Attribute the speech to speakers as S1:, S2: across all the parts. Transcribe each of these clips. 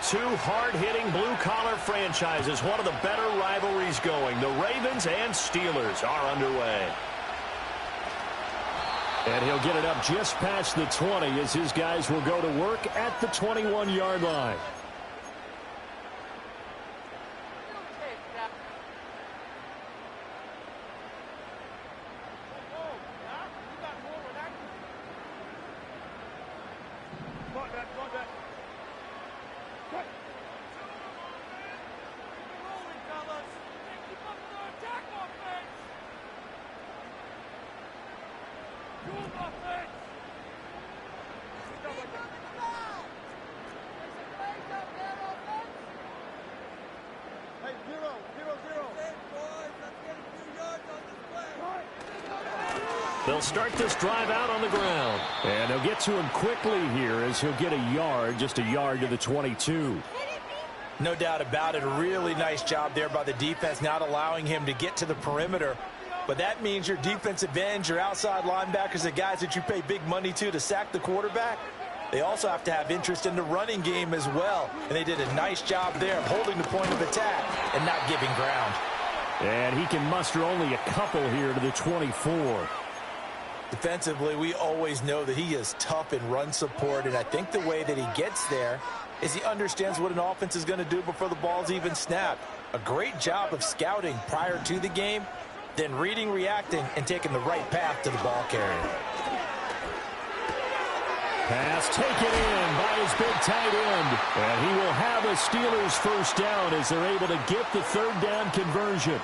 S1: two hard-hitting blue-collar franchises, one of the better rivalries going. The Ravens and Steelers are underway. And he'll get it up just past the 20 as his guys will go to work at the 21-yard line. They'll start this drive out on the ground. And they'll get to him quickly here as he'll get a yard, just a yard to the 22.
S2: No doubt about it. A really nice job there by the defense, not allowing him to get to the perimeter. But that means your defensive ends, your outside linebackers, the guys that you pay big money to sack the quarterback, they also have to have interest in the running game as well. And they did a nice job there of holding the point of attack and not giving ground.
S1: And he can muster only a couple here to the 24.
S2: Defensively, we always know that he is tough in run support, and I think the way that he gets there is he understands what an offense is going to do before the ball's even snapped. A great job of scouting prior to the game, then reading, reacting, and taking the right path to the ball carrier.
S1: Pass taken in by his big tight end, and he will have a Steelers first down as they're able to get the third down conversion.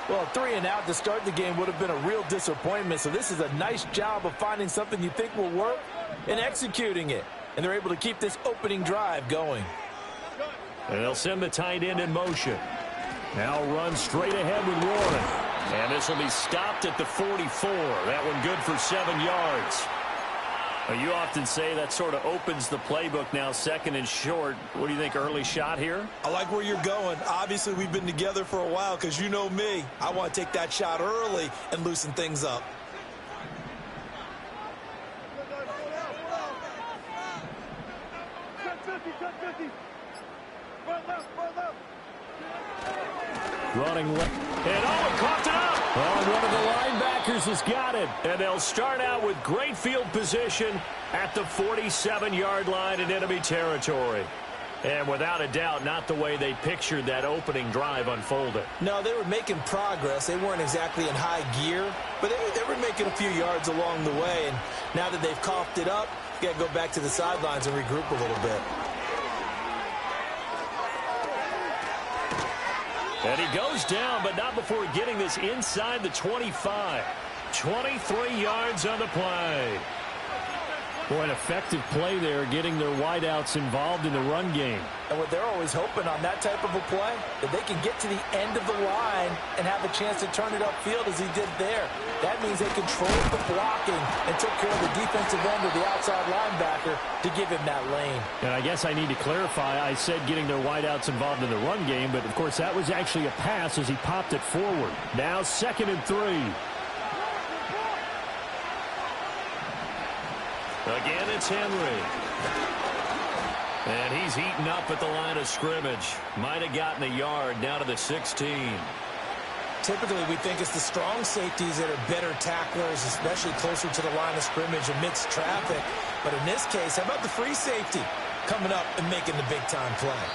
S2: Well, 3 and out to start the game would have been a real disappointment, so this is a nice job of finding something you think will work and executing it. And they're able to keep this opening drive going.
S1: And they'll send the tight end in motion. Now run straight ahead with Warren. And this will be stopped at the 44. That one good for 7 yards. You often say that sort of opens the playbook now, second and short. What do you think, early shot here?
S2: I like where you're going. Obviously, we've been together for a while because you know me. I want to take that shot early and loosen things up.
S1: Running left. And he caught it up. Oh, one of the linebackers has got it. And they'll start out with great field position at the 47-yard line in enemy territory. And without a doubt, not the way they pictured that opening drive unfolded.
S2: No, they were making progress. They weren't exactly in high gear, but they were making a few yards along the way. And now that they've coughed it up, you got to go back to the sidelines and regroup a little bit.
S1: And he goes down, but not before getting this inside the 25. 23 yards on the play. Boy, an effective play there, getting their wideouts involved in the run game.
S2: And what they're always hoping on that type of a play, that they can get to the end of the line and have a chance to turn it upfield as he did there. That means they controlled the blocking and took care of the defensive end of the outside linebacker to give him that lane.
S1: And I guess I need to clarify, I said getting their wideouts involved in the run game, but of course that was actually a pass as he popped it forward. Now 2nd and 3. Again, it's Henry. And he's eaten up at the line of scrimmage. Might have gotten a yard down to the 16.
S2: Typically, we think it's the strong safeties that are better tacklers, especially closer to the line of scrimmage amidst traffic. But in this case, how about the free safety coming up and making the big-time play?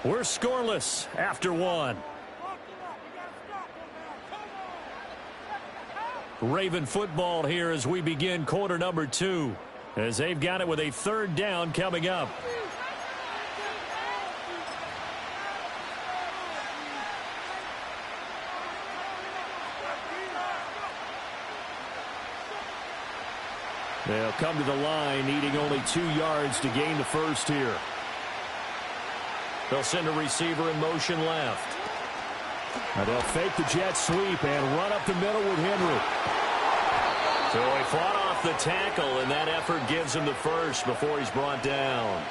S1: We're scoreless after 1. Raven football here as we begin quarter number 2, as they've got it with a 3rd down coming up. They'll come to the line, needing only 2 yards to gain the first here. They'll send a receiver in motion left. And they'll fake the jet sweep and run up the middle with Henry. So he fought off the tackle, and that effort gives him the first before he's brought down.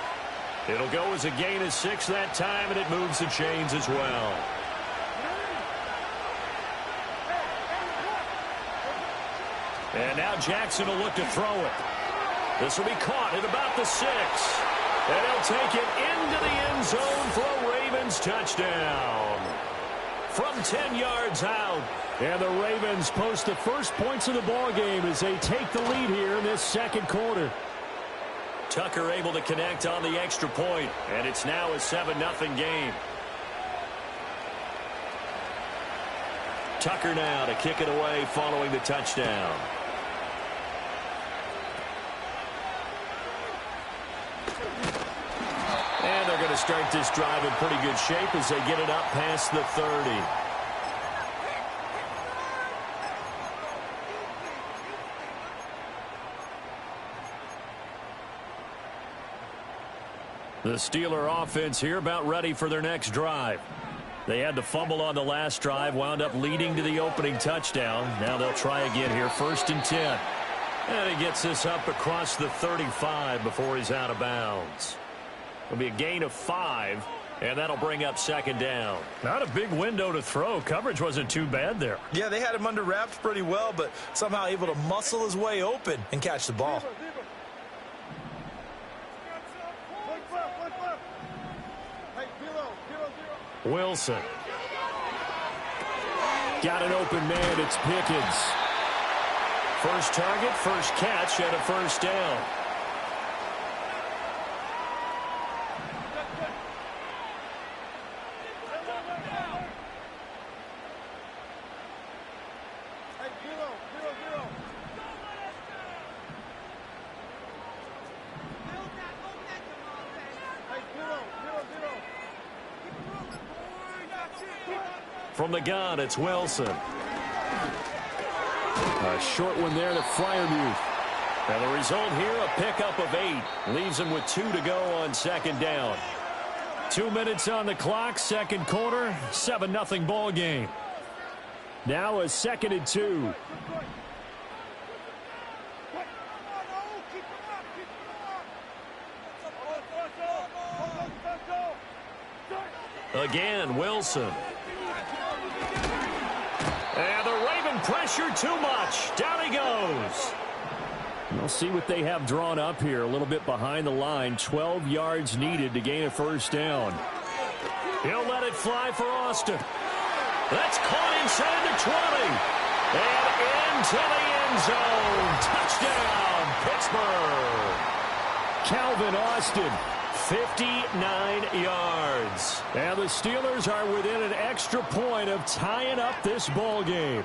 S1: It'll go as a gain of 6 that time, and it moves the chains as well. And now Jackson will look to throw it. This will be caught at about the 6. And he'll take it into the end zone for a Ravens touchdown. From 10 yards out. And the Ravens post the first points of the ball game as they take the lead here in this second quarter. Tucker able to connect on the extra point, and it's now a 7-0 game. Tucker now to kick it away following the touchdown. And they're going to start this drive in pretty good shape as they get it up past the 30. The Steeler offense here about ready for their next drive. They had the fumble on the last drive, wound up leading to the opening touchdown. Now they'll try again here, 1st and 10. And he gets this up across the 35 before he's out of bounds. It'll be a gain of 5, and that'll bring up 2nd down. Not a big window to throw. Coverage wasn't too bad there.
S2: Yeah, they had him under wraps pretty well, but somehow able to muscle his way open and catch the ball.
S1: Wilson. Got an open man. It's Pickens. First target, first catch, and a 1st down. From the gun, it's Wilson. A short one there to Freiermuth. And the result here, a pickup of 8. Leaves him with 2 to go on 2nd down. 2 minutes on the clock, second quarter, 7-0 ball game. Now a 2nd and 2. Again, Wilson. And the Raven pressure too much. Down he goes. We'll see what they have drawn up here. A little bit behind the line. 12 yards needed to gain a 1st down. He'll let it fly for Austin. That's caught inside the 20. And into the end zone. Touchdown, Pittsburgh. Calvin Austin. 59 yards. And the Steelers are within an extra point of tying up this ball game.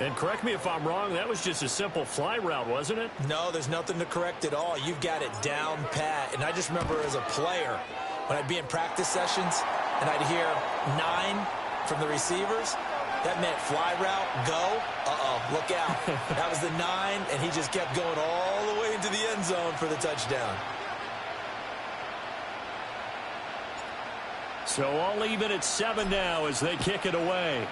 S1: And correct me if I'm wrong, that was just a simple fly route, wasn't it?
S2: No, there's nothing to correct at all. You've got it down pat. And I just remember as a player, when I'd be in practice sessions and I'd hear 9 from the receivers, that meant fly route, go. Look out. That was the 9, and he just kept going all the way into the end zone for the touchdown.
S1: So all even at 7 now as they kick it away.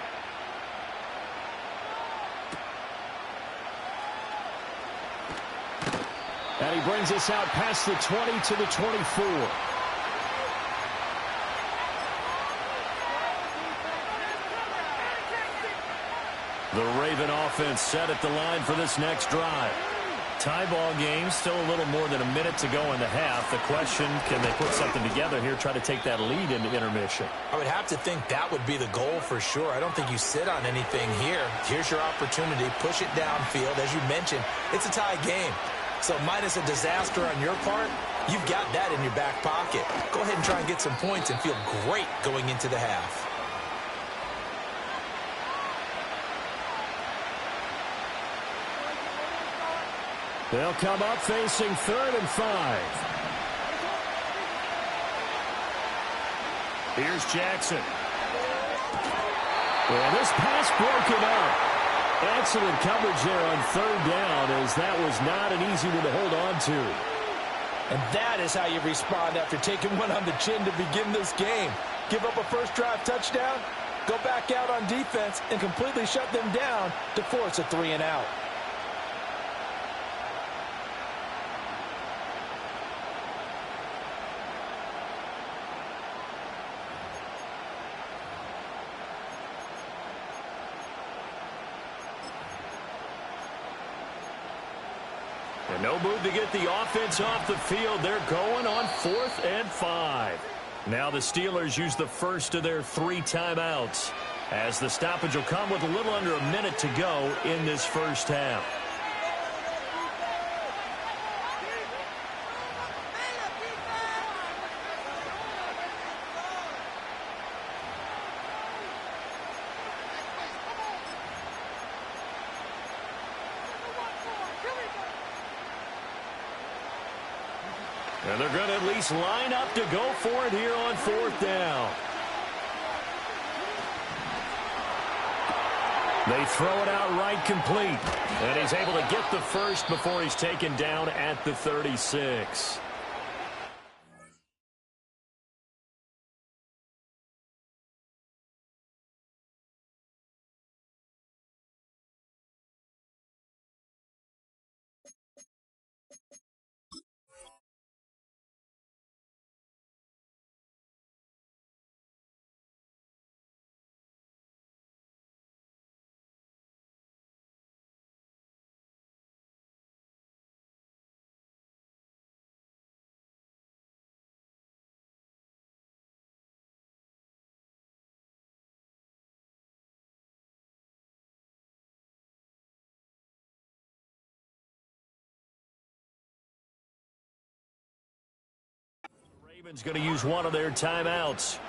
S1: And he brings us out past the 20 to the 24. The Raven offense set at the line for this next drive. Tie ball game, still a little more than a minute to go in the half. The question, can they put something together here, try to take that lead into intermission?
S2: I would have to think that would be the goal for sure. I don't think you sit on anything here. Here's your opportunity. Push it downfield. As you mentioned, it's a tie game. So minus a disaster on your part, you've got that in your back pocket. Go ahead and try and get some points and feel great going into the half.
S1: They'll come up facing 3rd and 5. Here's Jackson. And this pass broken up. Excellent coverage there on 3rd down, as that was not an easy one to hold on to.
S2: And that is how you respond after taking one on the chin to begin this game. Give up a first drive touchdown, go back out on defense, and completely shut them down to force a 3 and out.
S1: And no move to get the offense off the field. They're going on 4th and 5. Now the Steelers use the first of their 3 timeouts, as the stoppage will come with a little under a minute to go in this first half. And they're going to at least line up to go for it here on 4th down. They throw it out right complete. And he's able to get the first before he's taken down at the 36. Ravens going to use one of their timeouts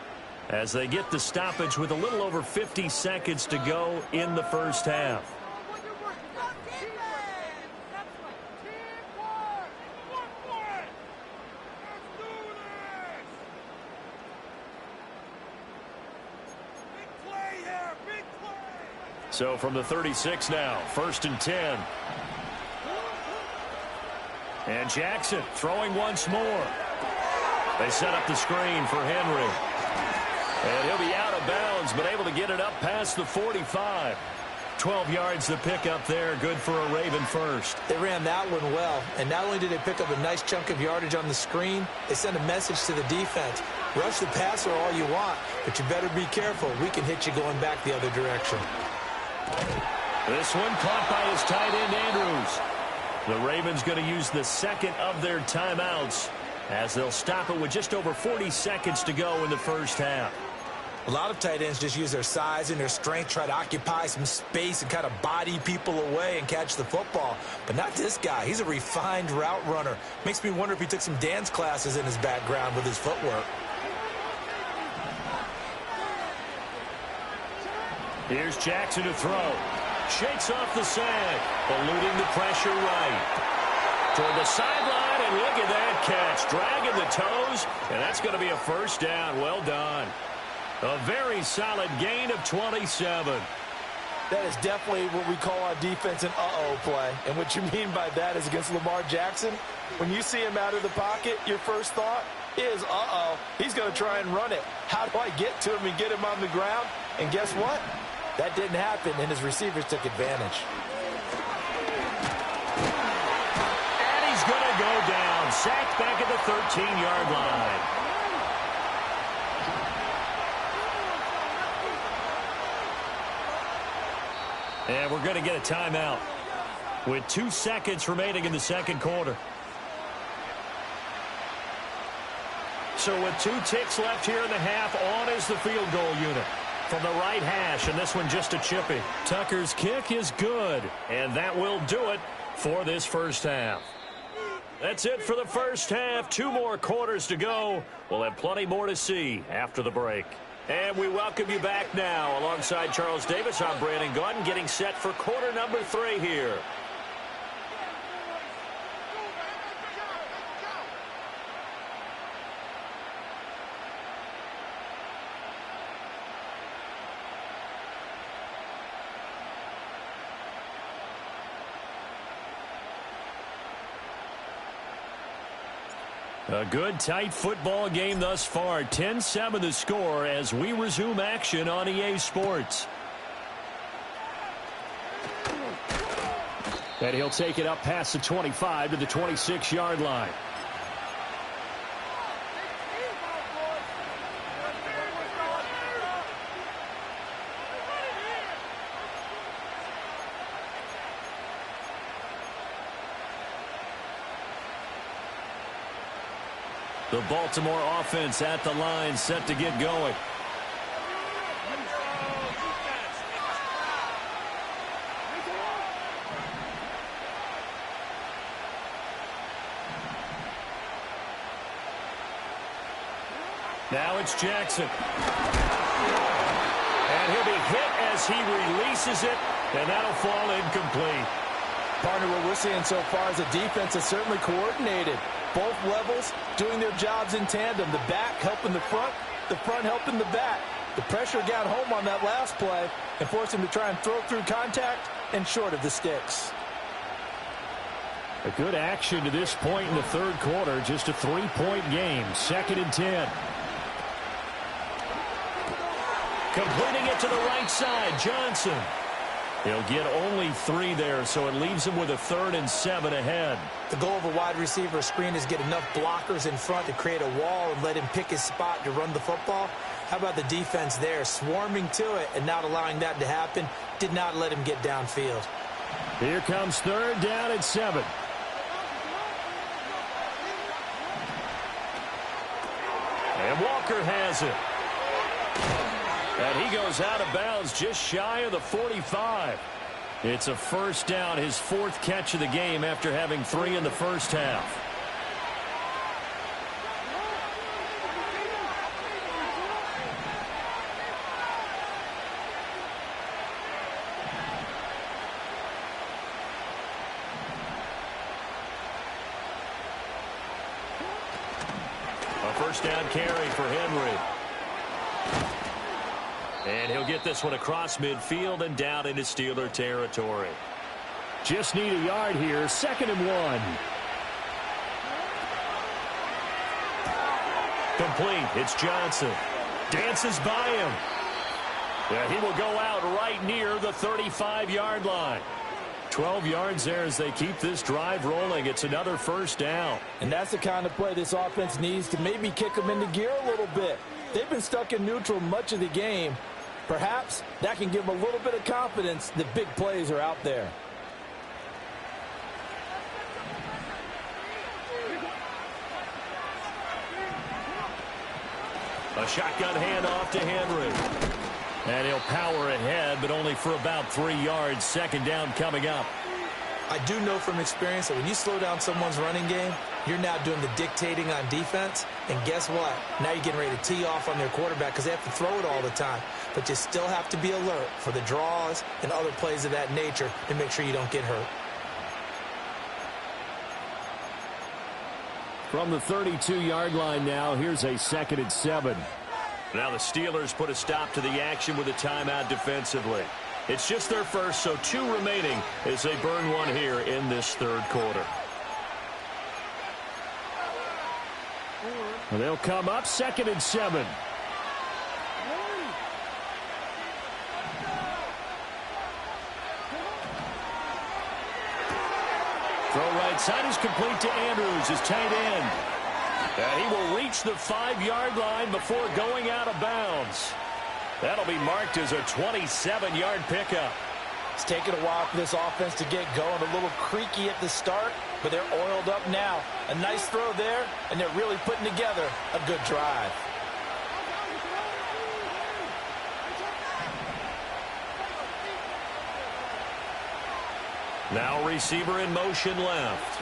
S1: as they get the stoppage with a little over 50 seconds to go in the first half. So from the 36 now, 1st and 10. And Jackson throwing once more. They set up the screen for Henry. And he'll be out of bounds, but able to get it up past the 45. 12 yards to pick up there. Good for a Raven first.
S2: They ran that one well, and not only did they pick up a nice chunk of yardage on the screen, they sent a message to the defense. Rush the passer all you want, but you better be careful. We can hit you going back the other direction.
S1: This one caught by his tight end, Andrews. The Ravens going to use the second of their timeouts, as they'll stop it with just over 40 seconds to go in the first half.
S2: A lot of tight ends just use their size and their strength, try to occupy some space and kind of body people away and catch the football. But not this guy. He's a refined route runner. Makes me wonder if he took some dance classes in his background with his footwork.
S1: Here's Jackson to throw. Shakes off the sag, eluding the pressure right. Toward the sideline, and look at that catch. Dragging the toes, and that's going to be a first down. Well done. A very solid gain of 27.
S2: That is definitely what we call on defense an uh-oh play. And what you mean by that is against Lamar Jackson, when you see him out of the pocket, your first thought is, uh-oh, he's going to try and run it. How do I get to him and get him on the ground? And guess what? That didn't happen, and his receivers took advantage.
S1: And he's going to go down. Sacked back at the 13-yard line. And we're going to get a timeout with 2 seconds remaining in the second quarter. So with 2 ticks left here in the half, on is the field goal unit from the right hash, and this one just a chippy. Tucker's kick is good, and that will do it for this first half. That's it for the first half. 2 more quarters to go. We'll have plenty more to see after the break. And we welcome you back now. Alongside Charles Davis, I'm Brandon Gaudin, getting set for quarter number 3 here. A good, tight football game thus far. 10-7 the score as we resume action on EA Sports. And he'll take it up past the 25 to the 26-yard line. The Baltimore offense at the line, set to get going. Now it's Jackson. And he'll be hit as he releases it, and that'll fall incomplete.
S2: Partner, what we're seeing so far is the defense is certainly coordinated. Both levels doing their jobs in tandem. The back helping the front helping the back. The pressure got home on that last play and forced him to try and throw through contact and short of the sticks.
S1: A good action to this point in the third quarter. Just a 3-point game. 2nd and 10. Completing it to the right side, Johnson. He'll get only 3 there, so it leaves him with a 3rd and 7 ahead.
S2: The goal of a wide receiver screen is get enough blockers in front to create a wall and let him pick his spot to run the football. How about the defense there, swarming to it and not allowing that to happen? Did not let him get downfield.
S1: Here comes 3rd down and 7. And Walker has it. And he goes out of bounds just shy of the 45. It's a 1st down, his 4th catch of the game after having 3 in the first half. A 1st down carry for Henry. And he'll get this one across midfield and down into Steeler territory. Just need a yard here. 2nd and 1. Complete. It's Johnson. Dances by him. Yeah, he will go out right near the 35-yard line. 12 yards there as they keep this drive rolling. It's another 1st down.
S2: And that's the kind of play this offense needs to maybe kick them into gear a little bit. They've been stuck in neutral much of the game. Perhaps that can give them a little bit of confidence that big plays are out there.
S1: A shotgun handoff to Henry. And he'll power ahead, but only for about 3 yards. 2nd down coming up.
S2: I do know from experience that when you slow down someone's running game, you're now doing the dictating on defense. And guess what? Now you're getting ready to tee off on their quarterback because they have to throw it all the time. But you still have to be alert for the draws and other plays of that nature to make sure you don't get hurt.
S1: From the 32-yard line now, here's a 2nd and 7. Now the Steelers put a stop to the action with a timeout defensively. It's just their first, so 2 remaining as they burn one here in this third quarter. And they'll come up 2nd and 7. Throw right side is complete to Andrews, his tight end. And he will reach the 5-yard line before going out of bounds. That'll be marked as a 27-yard pickup.
S2: It's taken a while for this offense to get going. A little creaky at the start, but they're oiled up now. A nice throw there, and they're really putting together a good drive.
S1: Now receiver in motion left.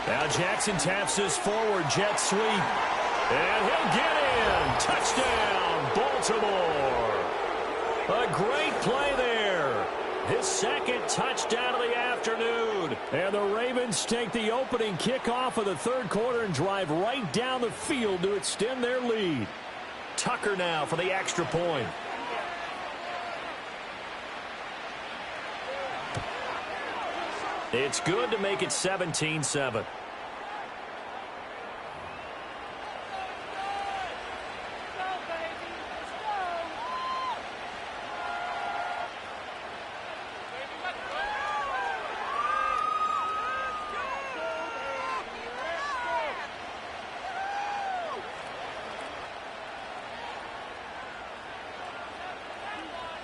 S1: Now Jackson taps this forward jet sweep. And he'll get in. Touchdown, Baltimore. A great play there. His 2nd touchdown of the afternoon. And the Ravens take the opening kickoff of the third quarter and drive right down the field to extend their lead. Tucker now for the extra point. It's good to make it 17-7.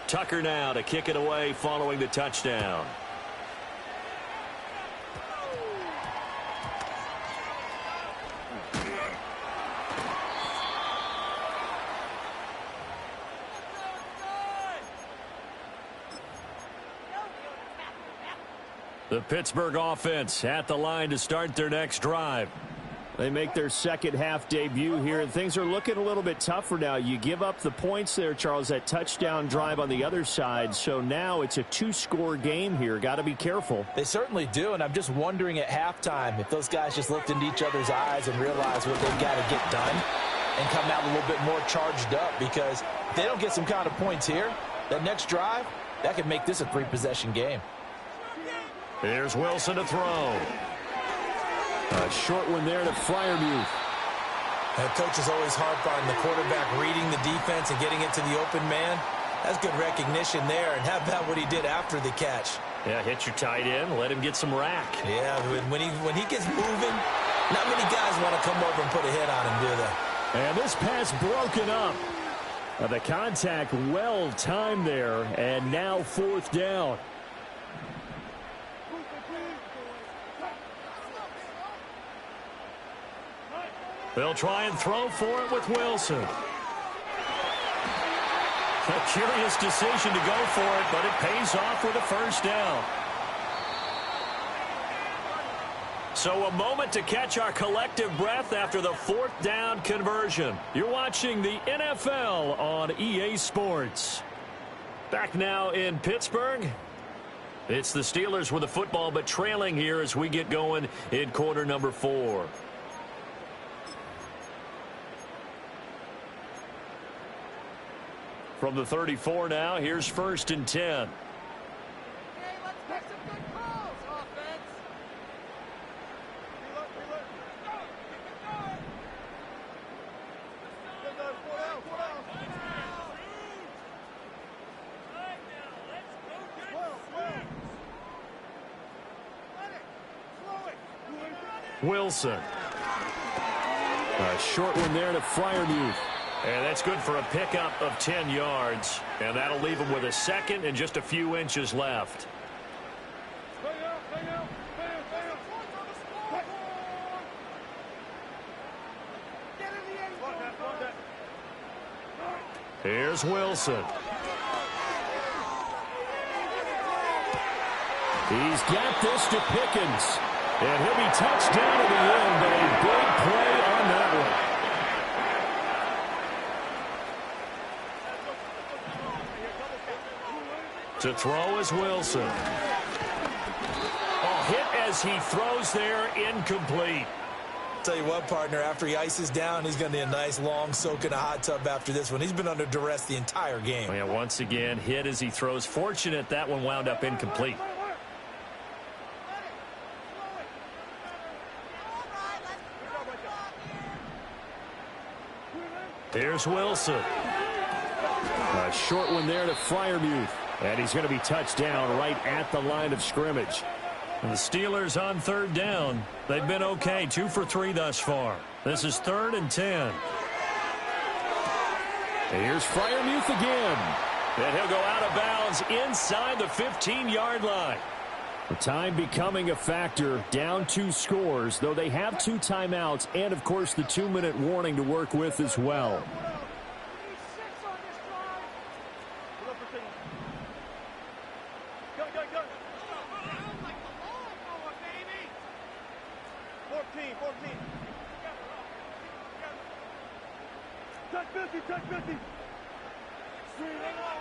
S1: Tucker now to kick it away following the touchdown. The Pittsburgh offense at the line to start their next drive.
S3: They make their second half debut here, and things are looking a little bit tougher now. You give up the points there, Charles, that touchdown drive on the other side. So now it's a two-score game here. Got to be careful.
S2: They certainly do, and I'm just wondering at halftime if those guys just looked into each other's eyes and realized what they've got to get done and come out a little bit more charged up, because if they don't get some kind of points here, that next drive, that could make this a three-possession game.
S1: Here's Wilson to throw.
S3: A short one there to Freiermuth.
S2: Coach is always harp on the quarterback reading the defense and getting it to the open man. That's good recognition there. And how about what he did after the catch?
S1: Yeah, hit your tight end, let him get some rack.
S2: Yeah, when he gets moving, not many guys want to come over and put a hit on him, do they?
S3: And this pass broken up. The contact well timed there, and now fourth down.
S1: They'll try and throw for it with Wilson. A curious decision to go for it, but it pays off with a first down. So a moment to catch our collective breath after the fourth down conversion. You're watching the NFL on EA Sports. Back now in Pittsburgh. It's the Steelers with the football, but trailing here as we get going in quarter number 4. From the 34 now, here's 1st and 10.
S4: Okay, let's make some good calls, offense. Reload. Go, keep it going.
S1: Wilson.
S3: A short one there to Freiermuth.
S1: And that's good for a pickup of 10 yards. And that'll leave him with a second and just a few inches left. Here's Wilson.
S3: He's got this to Pickens. And he'll be touched down at the end, but a big play on that one.
S1: To throw is Wilson. Oh, hit as he throws there, incomplete.
S2: Tell you what, partner, after he ices down, he's going to need a nice long soak in a hot tub after this one. He's been under duress the entire game.
S1: Yeah, once again, hit as he throws. Fortunate that one wound up incomplete. Here's Wilson.
S3: A short one there to Freiermuth. And he's going to be touched down right at the line of scrimmage.
S1: And the Steelers on third down. They've been okay, 2 for 3 thus far. This is 3rd and 10.
S3: Here's Freiermuth again.
S1: And he'll go out of bounds inside the 15-yard line.
S3: The time becoming a factor, down 2 scores, though they have 2 timeouts and, of course, the 2-minute warning to work with as well.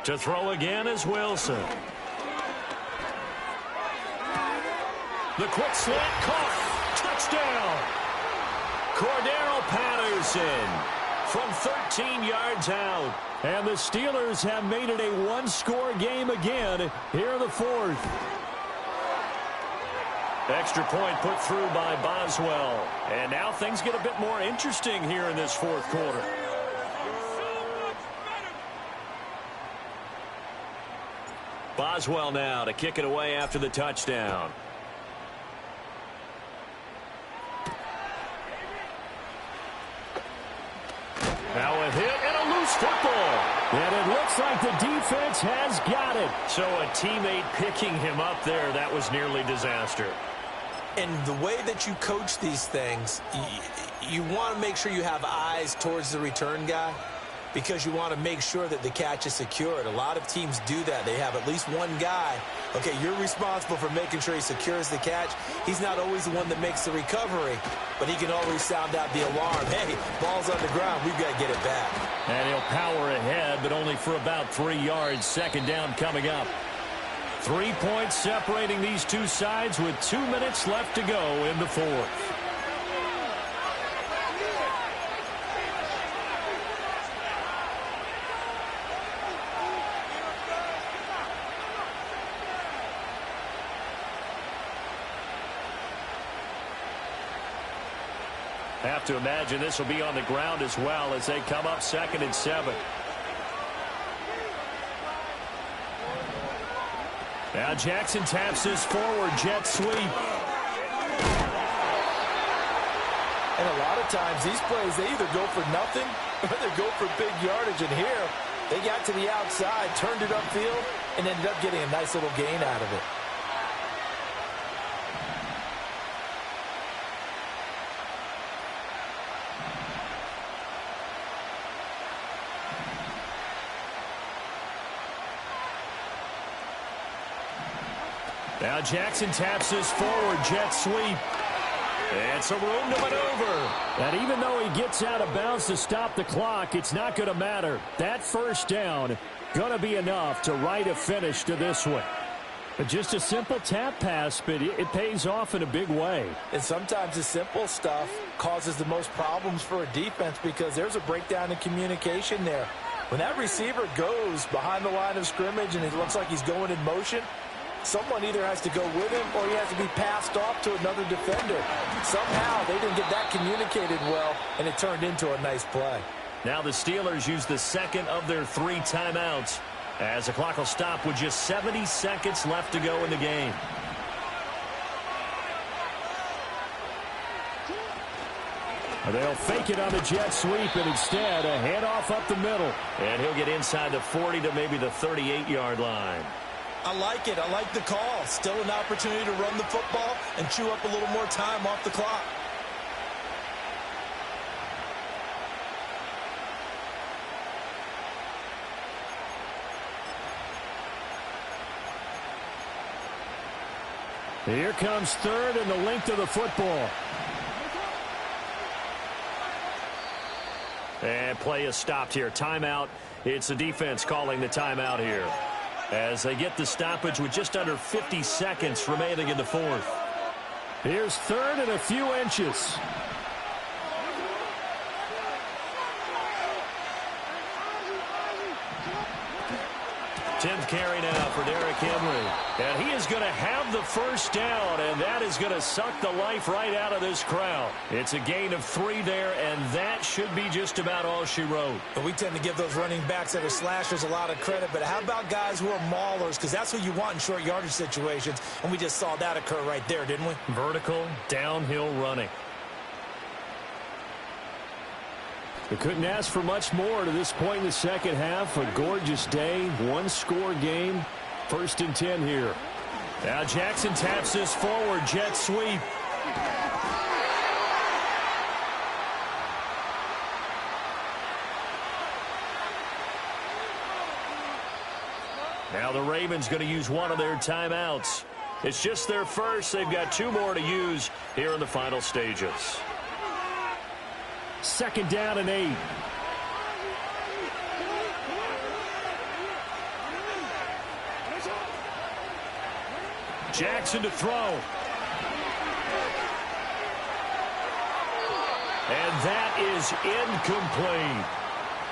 S1: To throw again is Wilson. The quick slant caught. Touchdown. Cordero Patterson from 13 yards out.
S3: And the Steelers have made it a 1-score game again here in the 4th.
S1: Extra point put through by Boswell. And now things get a bit more interesting here in this 4th quarter. Boswell now to kick it away after the touchdown. Now a hit and a loose football.
S3: And it looks like the defense has got it.
S1: So a teammate picking him up there, that was nearly disaster.
S2: And the way that you coach these things, you want to make sure you have eyes towards the return guy. because you want to make sure that the catch is secured. A lot of teams do that. They have at least one guy. Okay, you're responsible for making sure he secures the catch. He's not always the one that makes the recovery, but he can always sound out the alarm. Hey, ball's on the ground. We've got to get it back.
S1: And he'll power ahead, but only for about 3 yards. Second down coming up. 3 points separating these two sides with 2 minutes left to go in the fourth. Have to imagine this will be on the ground as well as they come up 2nd and 7. Now Jackson taps this forward jet sweep.
S2: And a lot of times these plays, they either go for nothing or they go for big yardage. And here, they got to the outside, turned it upfield, and ended up getting a nice little gain out of it.
S1: Now Jackson taps this forward jet sweep. And some room to maneuver.
S3: And even though he gets out of bounds to stop the clock, it's not going to matter. That first down going to be enough to write a finish to this one. But just a simple tap pass, but it pays off in a big way.
S2: And sometimes the simple stuff causes the most problems for a defense because there's a breakdown in communication there. When that receiver goes behind the line of scrimmage and it looks like he's going in motion, someone either has to go with him or he has to be passed off to another defender. Somehow they didn't get that communicated well, and it turned into a nice play.
S1: Now the Steelers use the second of their 3 timeouts as the clock will stop with just 70 seconds left to go in the game.
S3: They'll fake it on the jet sweep, and instead a handoff up the middle.
S1: And he'll get inside the 40 to maybe the 38-yard line.
S2: I like it. I like the call. Still an opportunity to run the football and chew up a little more time off the clock.
S3: Here comes 3rd and the length of the football.
S1: And play is stopped here. Timeout. It's the defense calling the timeout here, as they get the stoppage with just under 50 seconds remaining in the fourth.
S3: Here's 3rd and a few inches.
S1: Tenth carry now for Derrick Henry. And he is going to have the first down, and that is going to suck the life right out of this crowd. It's a gain of 3 there, and that should be just about all she wrote.
S2: But we tend to give those running backs that are slashers a lot of credit, but how about guys who are maulers? Because that's who you want in short yardage situations, and we just saw that occur right there, didn't we?
S1: Vertical, downhill running.
S3: They couldn't ask for much more to this point in the second half. A gorgeous day, 1-score game. 1st and 10 here.
S1: Now Jackson taps this forward jet sweep. Now the Ravens going to use one of their timeouts. It's just their first. They've got 2 more to use here in the final stages.
S3: 2nd down and 8.
S1: Jackson to throw. And that is incomplete.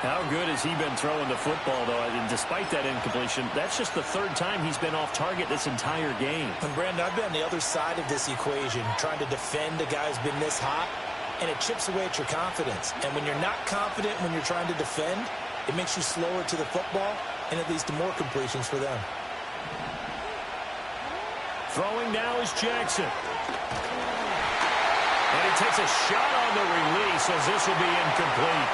S3: How good has he been throwing the football, though? And despite that incompletion, that's just the 3rd time he's been off target this entire game.
S2: And, Brandon, I've been on the other side of this equation, trying to defend a guy who's been this hot, and it chips away at your confidence. And when you're not confident when you're trying to defend, it makes you slower to the football, and it leads to more completions for them.
S1: Throwing now is Jackson. And he takes a shot on the release as this will be incomplete.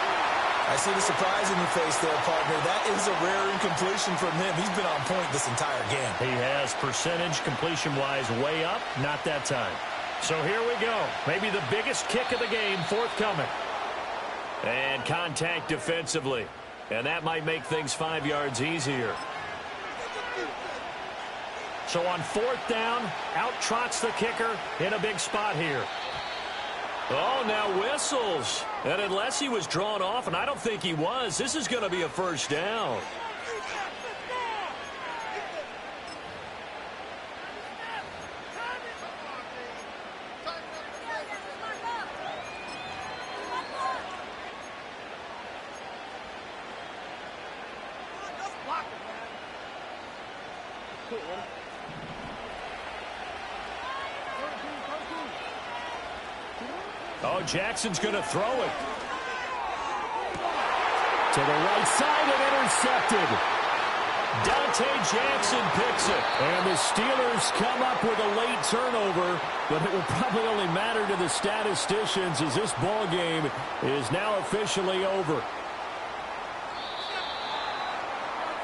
S2: I see the surprise in your face there, partner. That is a rare incompletion from him. He's been on point this entire game.
S1: He has percentage completion-wise way up, not that time. So here we go. Maybe the biggest kick of the game forthcoming. And contact defensively. And that might make things 5 yards easier. So on 4th down, out trots the kicker in a big spot here. Oh, now whistles. And unless he was drawn off, and I don't think he was, this is going to be a first down. Oh, Jackson's going to throw it. To the right side and intercepted. Dante Jackson picks it. And the Steelers come up with a late turnover, but it will probably only matter to the statisticians as this ball game is now officially over.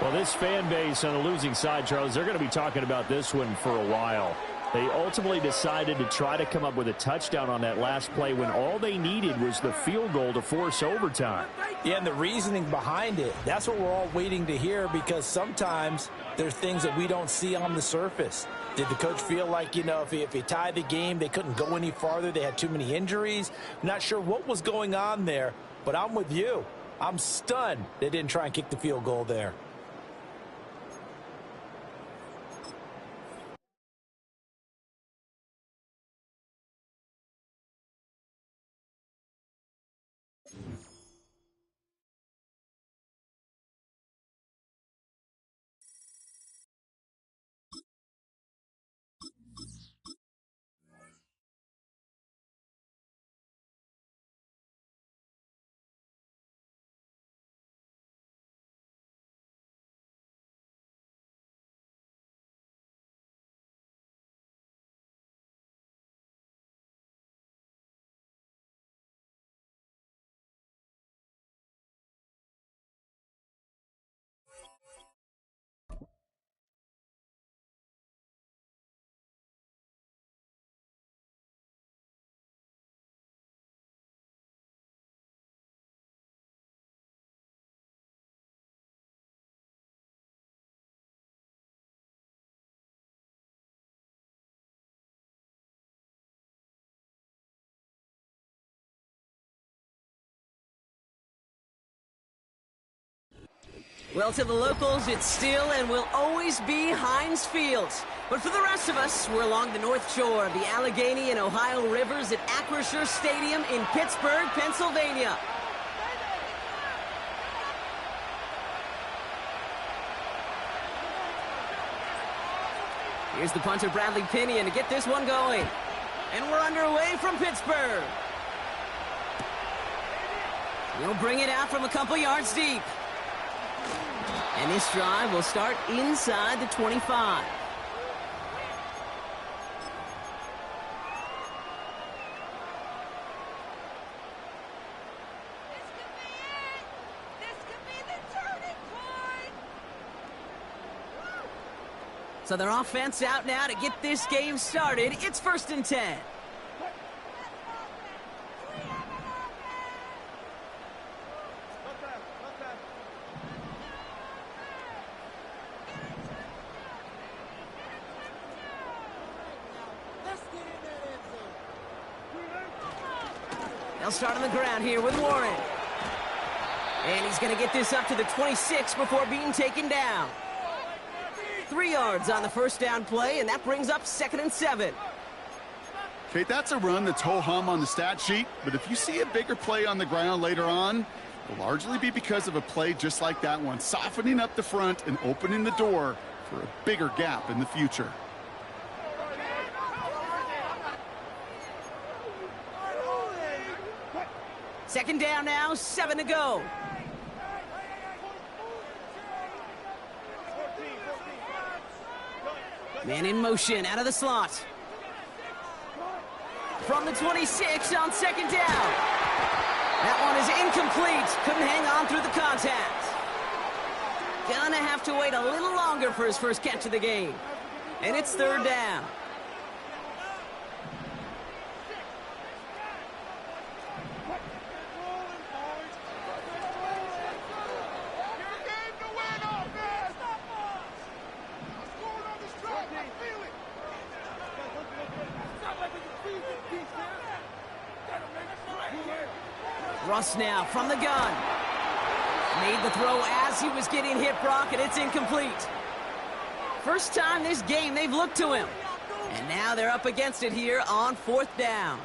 S3: Well, this fan base on the losing side, Charles, they're going to be talking about this one for a while. They ultimately decided to try to come up with a touchdown on that last play when all they needed was the field goal to force overtime.
S2: Yeah, and the reasoning behind it, that's what we're all waiting to hear, because sometimes there's things that we don't see on the surface. Did the coach feel like, you know, if he tied the game, they couldn't go any farther, they had too many injuries? I'm not sure what was going on there, but I'm with you. I'm stunned they didn't try and kick the field goal there.
S5: Well, to the locals, it's still and will always be Heinz Field. But for the rest of us, we're along the North Shore of the Allegheny and Ohio Rivers at Acrisure Stadium in Pittsburgh, Pennsylvania. Here's the punter, Bradley Pinion, to get this one going. And we're underway from Pittsburgh. He'll bring it out from a couple yards deep. And this drive will start inside the 25. So their offense out now to get this game started. It's 1st and 10. They'll start on the ground here with Warren. And he's going to get this up to the 26 before being taken down. 3 yards on the first down play, and that brings up 2nd and 7.
S6: Okay, that's a run that's ho-hum on the stat sheet, but if you see a bigger play on the ground later on, it'll largely be because of a play just like that one, softening up the front and opening the door for a bigger gap in the future.
S5: Second down now, 7 to go. Man in motion out of the slot. From the 26 on 2nd down. That one is incomplete. Couldn't hang on through the contact. Gonna have to wait a little longer for his first catch of the game. And it's 3rd down. Russ now from the gun. Made the throw as he was getting hit, Brock, and it's incomplete. First time this game they've looked to him. And now they're up against it here on 4th down.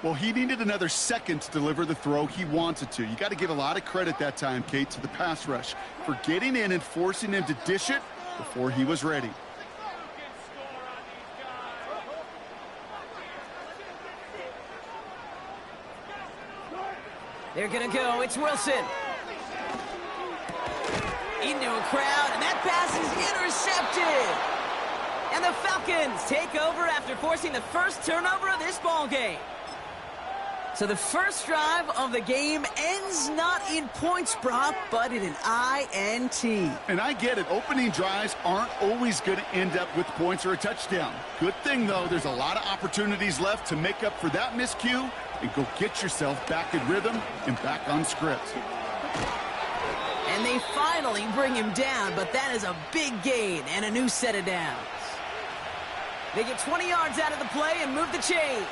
S6: Well, he needed another second to deliver the throw he wanted to. You got to give a lot of credit that time, Kate, to the pass rush for getting in and forcing him to dish it before he was ready.
S5: They're going to go. It's Wilson. Into a crowd, and that pass is intercepted. And the Falcons take over after forcing the first turnover of this ball game. So the first drive of the game ends not in points, Brock, but in an INT.
S6: And I get it. Opening drives aren't always going to end up with points or a touchdown. Good thing, though, there's a lot of opportunities left to make up for that miscue and go get yourself back in rhythm and back on script.
S5: And they finally bring him down, but that is a big gain and a new set of downs. They get 20 yards out of the play and move the chains.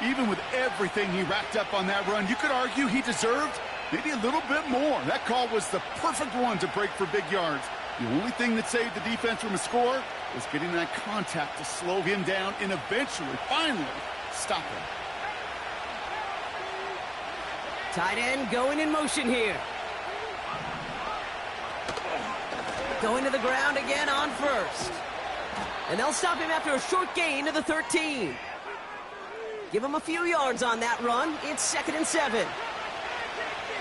S6: Even with everything he racked up on that run, you could argue he deserved maybe a little bit more. That call was the perfect one to break for big yards. The only thing that saved the defense from a score was getting that contact to slow him down and eventually, finally, stop him.
S5: Tight end going in motion here. Going to the ground again on first. And they'll stop him after a short gain to the 13. Give him a few yards on that run. It's 2nd and 7.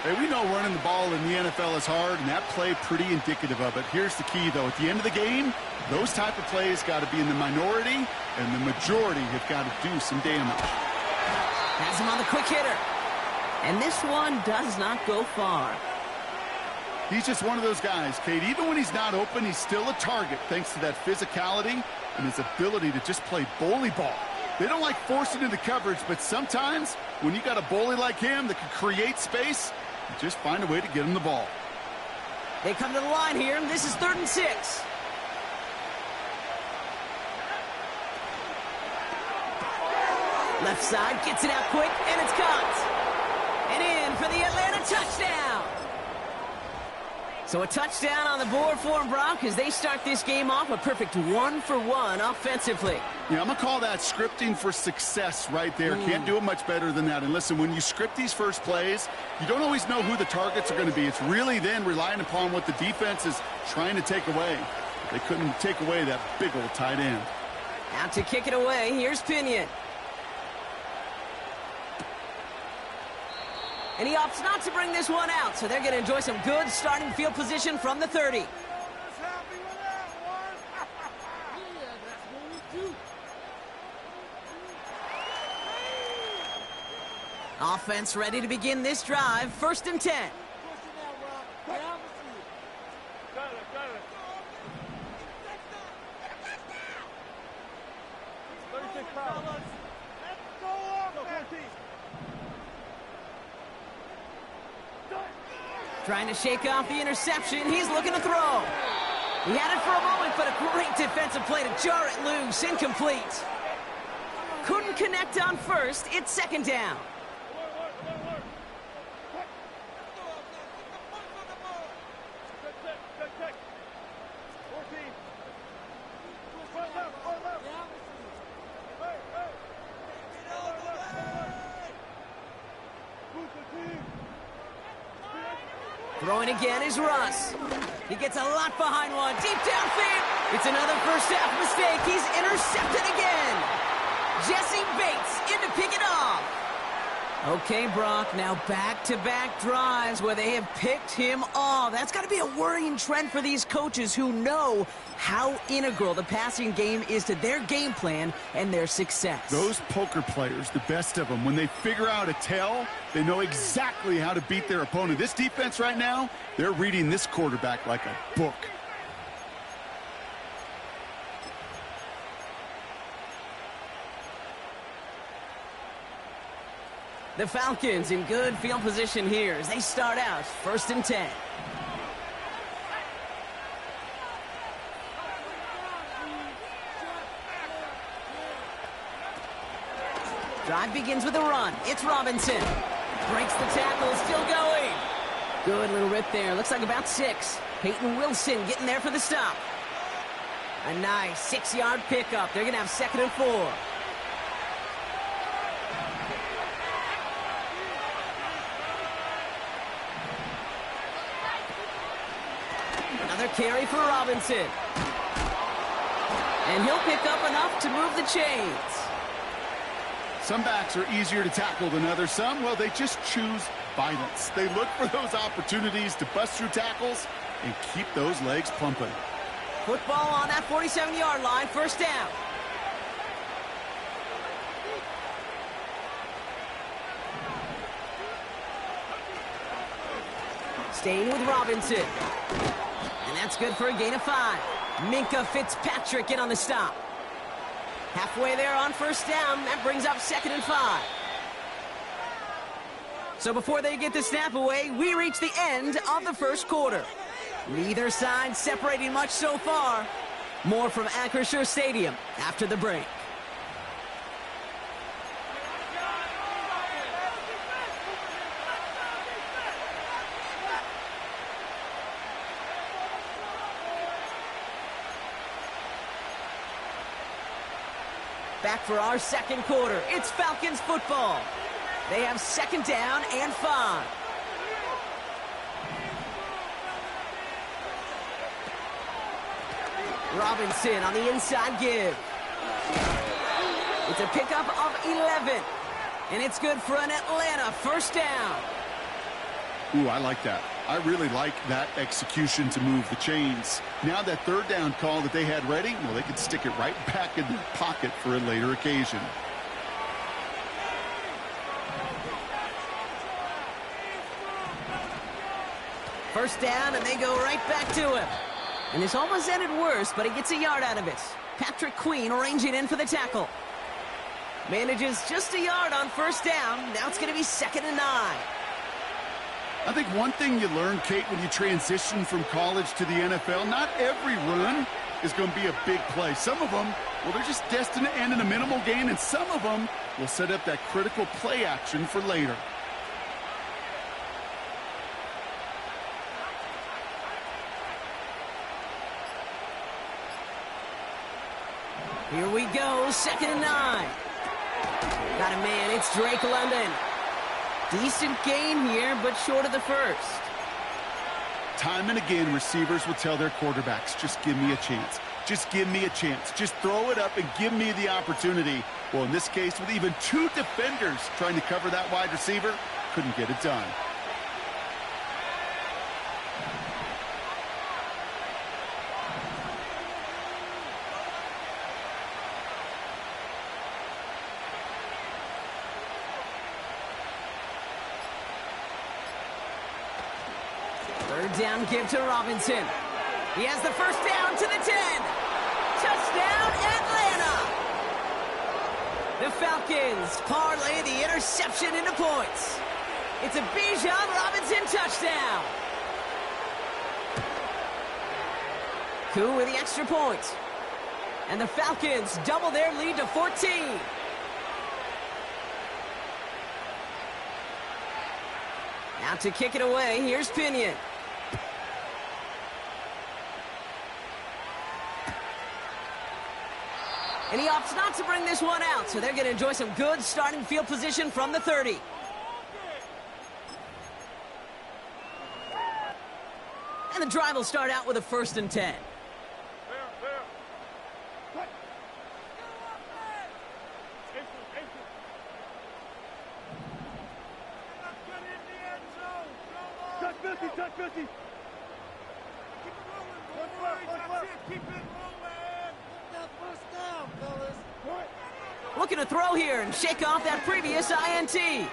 S6: Hey, we know running the ball in the NFL is hard, and that play pretty indicative of it. Here's the key, though. At the end of the game, those type of plays got to be in the minority, and the majority have got to do some damage.
S5: Has him on the quick hitter. And this one does not go far.
S6: He's just one of those guys, Kate. Even when he's not open, he's still a target thanks to that physicality and his ability to just play bully ball. They don't like forcing into coverage, but sometimes when you got a bully like him that can create space, you just find a way to get him the ball.
S5: They come to the line here, and this is 3rd and 6. Left side gets it out quick, and it's caught. And in for the Atlanta touchdown. So a touchdown on the board for them, Brock, as they start this game off a perfect 1-for-1 offensively.
S6: Yeah, I'm going to call that scripting for success right there. Can't do it much better than that. And listen, when you script these first plays, you don't always know who the targets are going to be. It's really then relying upon what the defense is trying to take away. They couldn't take away that big old tight end.
S5: Out to kick it away, here's Pinion. And he opts not to bring this one out, so they're going to enjoy some good starting field position from the 30. Offense ready to begin this drive. 1st and 10. Trying to shake off the interception. He's looking to throw. He had it for a moment, but a great defensive play to jar it loose. Incomplete. Couldn't connect on first. It's 2nd down. Throwing again is Russ. He gets a lot behind one. Deep downfield. It's another first half mistake. He's intercepted again. Jesse Bates in to pick it off. Okay, Brock, now back-to-back drives where they have picked him off. That's got to be a worrying trend for these coaches who know how integral the passing game is to their game plan and their success.
S6: Those poker players, the best of them, when they figure out a tell, they know exactly how to beat their opponent. This defense right now, they're reading this quarterback like a book.
S5: The Falcons in good field position here as they start out 1st and 10. Drive begins with a run. It's Robinson. Breaks the tackle, still going. Good little rip there. Looks like about 6. Peyton Wilson getting there for the stop. A nice 6-yard pickup. They're going to have 2nd and 4. Another carry for Robinson. And he'll pick up enough to move the chains.
S6: Some backs are easier to tackle than others. Some, well, they just choose violence. They look for those opportunities to bust through tackles and keep those legs pumping.
S5: Football on that 47-yard line, 1st down. Staying with Robinson. And that's good for a gain of 5. Minka Fitzpatrick in on the stop. Halfway there on 1st down. That brings up 2nd and 5. So before they get the snap away, we reach the end of the 1st quarter. Neither side separating much so far. More from Acrisure Stadium after the break. Back for our 2nd quarter. It's Falcons football. They have 2nd down and 5. Robinson on the inside give. It's a pickup of 11. And it's good for an Atlanta 1st down.
S6: Ooh, I like that. I really like that execution to move the chains. Now that 3rd down call that they had ready, well, they could stick it right back in their pocket for a later occasion.
S5: First down, and they go right back to him. And this almost ended worse, but he gets a yard out of it. Patrick Queen ranging in for the tackle. Manages just a yard on 1st down. Now it's going to be 2nd and 9.
S6: I think one thing you learn, Kate, when you transition from college to the NFL, not every run is going to be a big play. Some of them, well, they're just destined to end in a minimal gain, and some of them will set up that critical play action for later.
S5: Here we go, 2nd and 9. Got a man, it's Drake London. Decent gain here, but short of the 1st.
S6: Time and again, receivers will tell their quarterbacks, just give me a chance. Just give me a chance. Just throw it up and give me the opportunity. Well, in this case, with even 2 defenders trying to cover that wide receiver, couldn't get it done.
S5: Down give to Robinson. He has the 1st down to the 10. Touchdown, Atlanta. The Falcons parlay the interception into points. It's a Bijan Robinson touchdown. Koo with the extra point. And the Falcons double their lead to 14. Now to kick it away, here's Pinion. And he opts not to bring this one out, so they're going to enjoy some good starting field position from the 30. And the drive will start out with a 1st and 10.
S4: Touch 50, touch 50. Keep it rolling, keep it rolling.
S5: Looking to throw here and shake off that previous INT. It's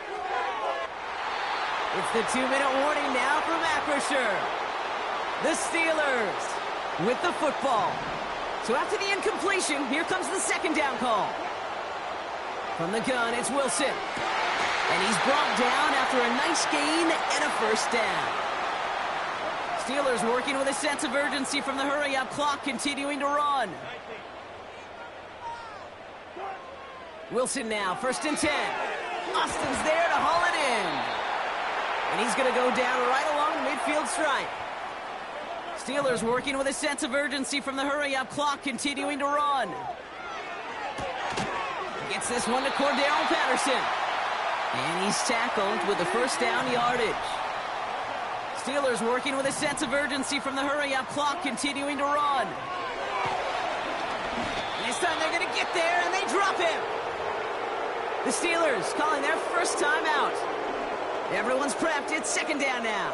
S5: the 2-minute warning now from Acrisure. The Steelers with the football. So after the incompletion, here comes the 2nd down call. From the gun, it's Wilson. And he's brought down after a nice gain and a 1st down. Steelers working with a sense of urgency from the hurry-up clock, continuing to run. Wilson now, 1st and 10. Austin's there to haul it in. And he's going to go down right along the midfield stripe. Steelers working with a sense of urgency from the hurry-up clock, continuing to run. Gets this one to Cordero Patterson. And he's tackled with the first down yardage. Steelers working with a sense of urgency from the hurry-up clock, continuing to run. And this time they're going to get there, and they drop him. The Steelers calling their first timeout. Everyone's prepped. It's second down now.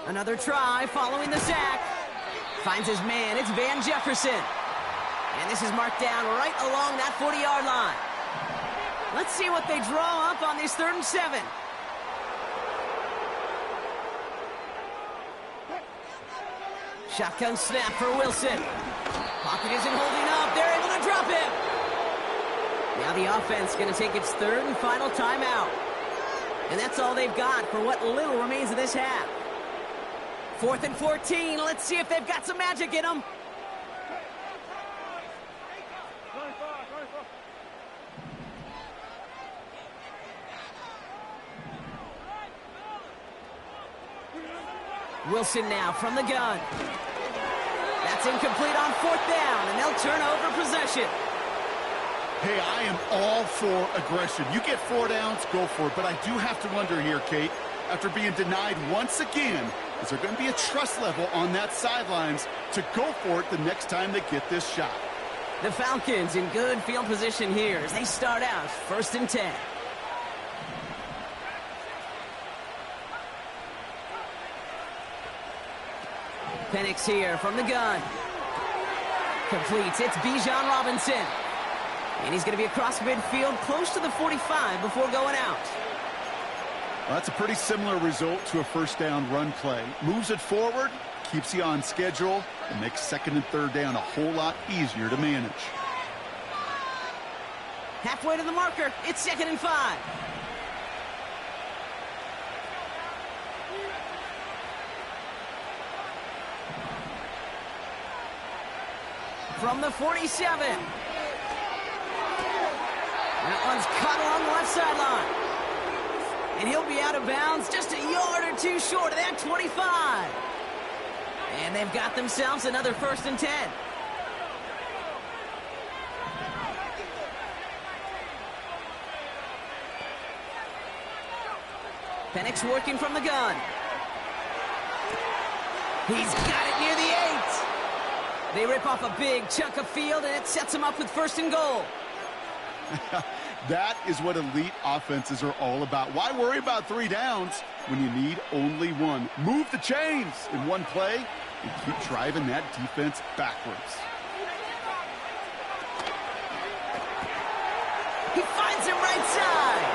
S5: Another try following the sack. Finds his man. It's Van Jefferson. And this is marked down right along that 40-yard line. Let's see what they draw up on this 3rd and 7. Shotgun snap for Wilson. Pocket isn't holding up. They're able to drop him. Now the offense going to take its 3rd and final timeout. And that's all they've got for what little remains of this half. 4th and 14. Let's see if they've got some magic in them. Wilson now from the gun. That's incomplete on 4th down, and they'll turn over possession.
S6: Hey, I am all for aggression. You get 4 downs, go for it. But I do have to wonder here, Kate, after being denied once again, is there going to be a trust level on that sidelines to go for it the next time they get this shot?
S5: The Falcons in good field position here as they start out 1st and 10. Penix here from the gun. Completes. It's Bijan Robinson. And he's going to be across midfield close to the 45 before going out.
S6: Well, that's a pretty similar result to a first down run play. Moves it forward, keeps you on schedule, and makes 2nd and 3rd down a whole lot easier to manage.
S5: Halfway to the marker. It's 2nd and 5. From the 47. That one's caught along the left sideline. And he'll be out of bounds just a yard or 2 short of that 25. And they've got themselves another 1st and 10. Penix working from the gun. He's got it near the 8. They rip off a big chunk of field, and it sets them up with 1st and goal.
S6: That is what elite offenses are all about. Why worry about 3 downs when you need only 1? Move the chains in one play and keep driving that defense backwards.
S5: He finds him right side.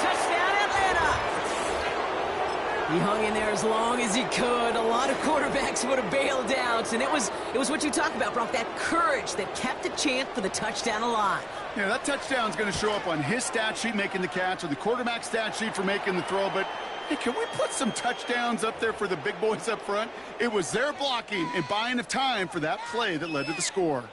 S5: Touchdown, Atlanta. He hung in there as long as he could. A lot of quarterbacks would have bailed out, and it was what you talk about, Brock, that courage that kept the chance for the touchdown alive.
S6: Yeah, that touchdown's going to show up on his stat sheet making the catch or the quarterback stat sheet for making the throw, but hey, can we put some touchdowns up there for the big boys up front? It was their blocking and buying of time for that play that led to the score.